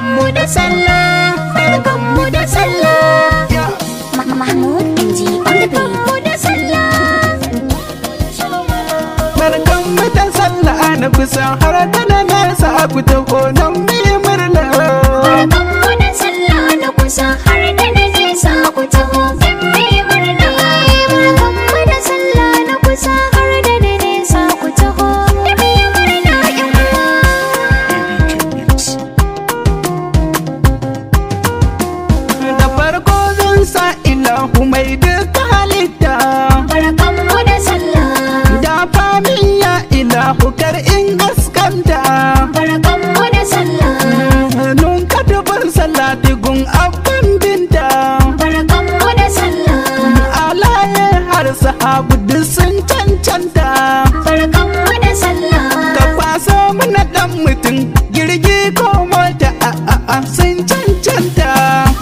barkanmu da sallah, barkanmu da sallah. Mahmud NG on the beat. Barkanmu da sallah, barkanmu da sallah na kusa har da na nesa ku taho nan mu yi murna. barkanmu da sallah na kusa har da na nesa ku taho nan mu yi murna. Barkanmu da sallah na kusa har da na nesa ku taho nan mu yi murna yan uwa. Da farko zan sa ilahu mai duka halitta. Barkanmu da sallah, Da famin ya ilahu kar in gaskanta. barkanmu da sallah, Nun ka dubin salati gun abin binta. barkanmu da sallah, Alaye har sahabu duk sun cancanta. barkanmu da sallah. Ka kwaso mana dan mutum girgi ko mota a sun cancanta.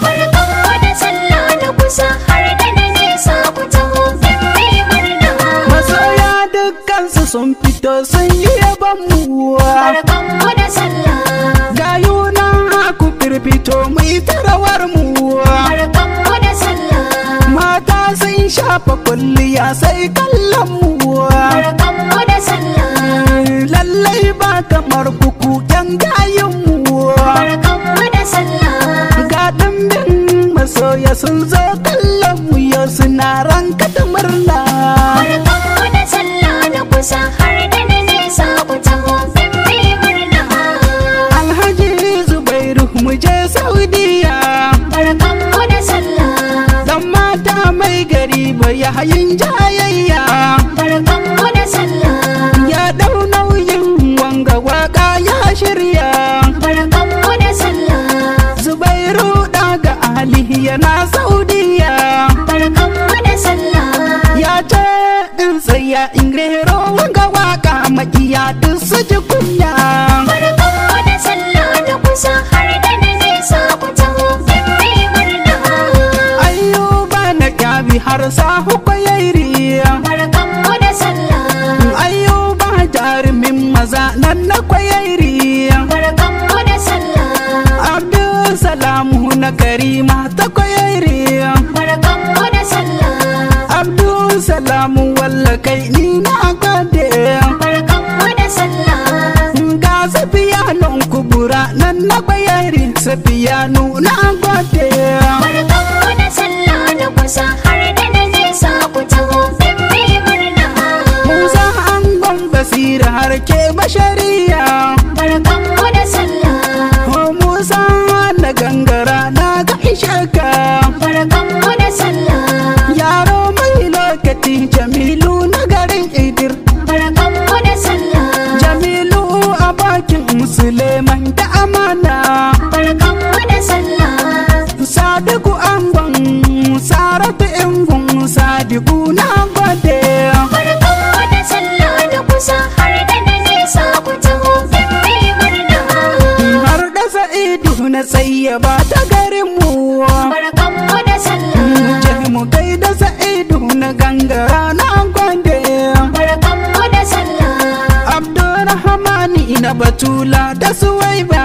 Barkanmu da sallah na kusa har da na nesa ku taho nan mu yi murna. Masoya dukkansu sun fito sun yi yaban muwa. Barkanmu da sallah, Gayuna haku firfito mu yi tarawar muwa. barkanmu da sallah, Mata sun shafa kulliya sai kallon muwa. barkanmu da sallah, Lallai ba kamar kuku yan gayin muwa. barkanmu da sallah, Ga dimbin masoya sun zo kallon mu yau suna ranka da murna. barkanmu da sallah na kusa har da na nesa ku taho nan mu yi murna. Alhaji Zubairu mu je Saudiya. Barkanmu da sallah, Dan mata mai gari bai hayin jayayya. barkanmu da sallah, Ya dau nauyin wanga waka ya shirya. barkanmu da sallah, Zubairu daga Ali yana Saudiya. barkanmu da sallah, Ya ce in tsaya in rero wanga waka makiya duk su ji kunya. barkanmu da sallah na kusa har da na nesa ku taho nan mu yi murna. Ayyuba na kyabi har sahu kwayairi. Barkanmu da sallah, Ayyuba jarumin maza nan na kwayairi. barkanmu da sallah, Abdul Salamu na Karima ta kwayairi. barkanmu da sallah, Abdul Salamu walla kai ni na gode. barkanmu da sallah, Ga Safiyanu kubura nan na kwayairi. Safiyanu na gode. barkanmu da sallah na kusa har da na nesa ku taho nan mu yi murna. Musa angon basira har ke bashariya. Barkanmu da sallah, Ko Musa na gangara na ga ishaka. barkanmu da sallah, Yaro mai lokaci Jamilu na garin Idir. barkanmu da sallah, Jamilu a bakin Suleiman da amana. barkanmu da sallah, Sadiku angon Saratu ingun Sadiku na gode. barkanmu da sallah na kusa har da na nesa ku taho nan mu yi murna. Har da Sa'idu na tsayyaba ta garin mu. Barkanmu da sallah, Je mu gaida Sa'idu na gangara na gode. barkanmu da sallah, Abdurrahmani na Batula da Suwaiba.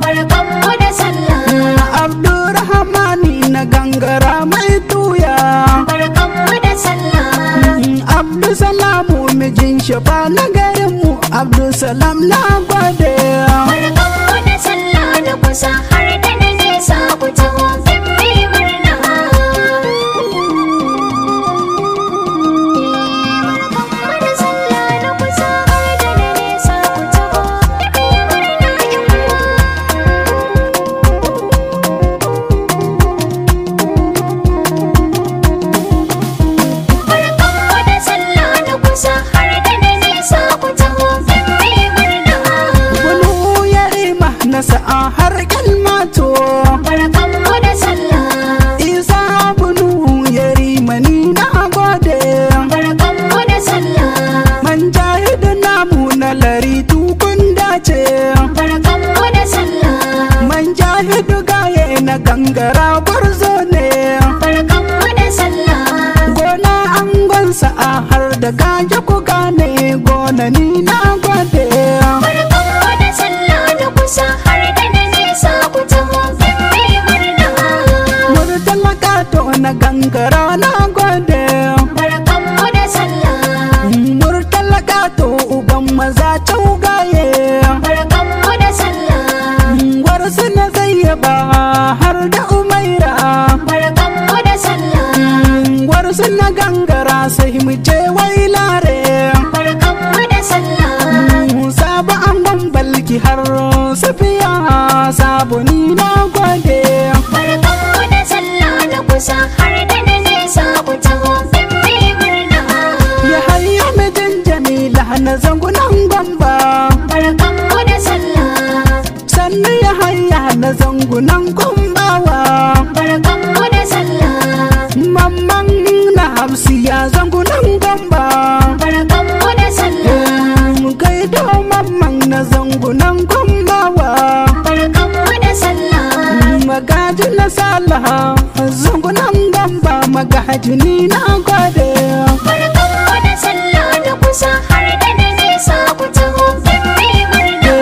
barkanmu da sallah, Abdurrahmani na gangara mai tuya. barkanmu da sallah, Abdusalamu mijin shafa na garinmu. Abdusalam na gode. barkanmu da sallah na kusa har da na nesa ku taho nan mu yi murna. Barkanmu da sallah na kusa har da na nesa ku taho nan mu yi murna yan uwa. Barkanmu da sallah na kusa har da na nesa ku taho nan mu yi murna. Bunu ya rima na sa'a har kalmato. Barkanmu da sallah, Isa bunu ya rima ni na gode. barkanmu da sallah, Man jahidu namu na lari tukun dace. barkanmu da sallah, Man jahidu gaye na gangara gwarzo ne. barkanmu da sallah, Gona angon sa'a har da gaje ku gane gona ni na gode. barkanmu da sallah na kusa har da na nesa ku taho na zangunan kumbawa. Barkanmu da sallah. Mamman na Hafsiya zangunan gamba. Barkanmu da sallah. Gaido mamman na zangunan kumbawa. Barkanmu da sallah. Magaji na salaha zangunan gamba, magaji ni na gode. Barkanmu da sallah na kusa har da na nesa ku taho don mai murna.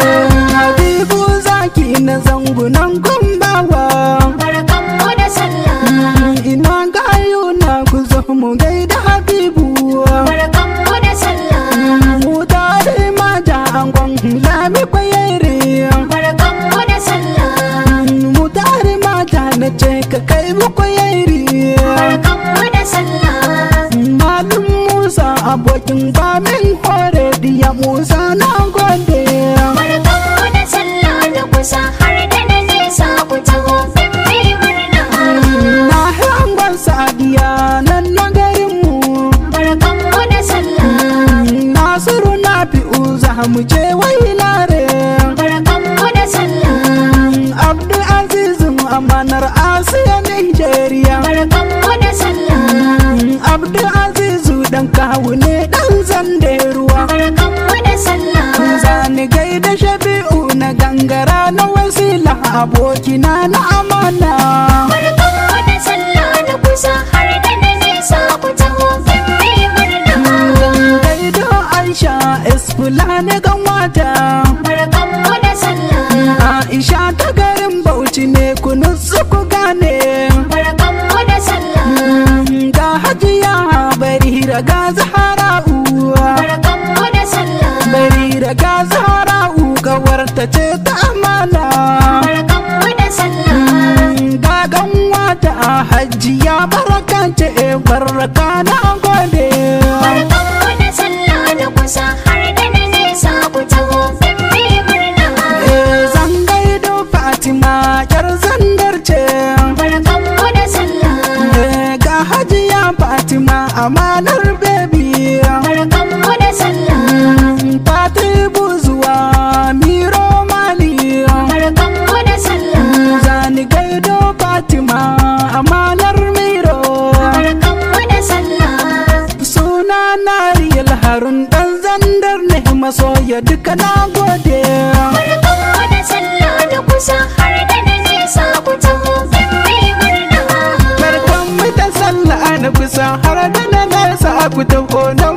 Habibu zaki na zangunan kumbawa. Barkanmu da sallah. Ina gayu na ku zo mu gaida Habibu. Barkanmu da sallah. Mu tare mata angon lami kwayere. Barkanmu da sallah. Mu tare mata na ce ka kai mu kwayere. Barkanmu da sallah. Malum Musa abokin bamin hore diya Musa na gode. Barkanmu da sallah na kusa har da na nesa ku taho don mai murna. Na hangon sadiya nan na garinmu. Barkanmu da sallah. Nasiru na fi uza mu je wailare. Barkanmu da sallah. Abdul Aziz amanar Asiya Nigeria. Barkanmu da sallah. Abdul Aziz dan kawu ne dan zande ruwa. Barkanmu da sallah. Zani gaida Shafi'u na gangara na wasila abokina na amana. Barkanmu da sallah na kusa har da na nesa ku taho don mai murna. Gaido Aisha Esfulani ganwata. Barkanmu da sallah. Aisha ta garin Bauchi ne kunu suku gane. Barkanmu da sallah. Ga Hajiya Barira ga Zahra'u. Barkanmu da sallah. Barira ga Zahra'u kawarta ce ta amana. Barkanmu da sallah. Ga ganwata Hajiya Baraka ce baraka na gode. Barkanmu da sallah na kusa har da na nesa ku taho don mai murna. Zan gaido Fatima yar zandar ce. Barkanmu da sallah. Ga Hajiya Fatima amanar bebi. Barkanmu da sallah. Fatibu zuwa Miro Mali. Barkanmu da sallah. Zani gaido Fatima amanar Miro. Barkanmu da sallah. Suna na Riyal Harun dan zandar ne masoya duka na gode. Barkanmu da sallah na kusa har da na nesa ku taho don mai murna. Barkan mu da sallah na kusa har da na nesa ku taho nan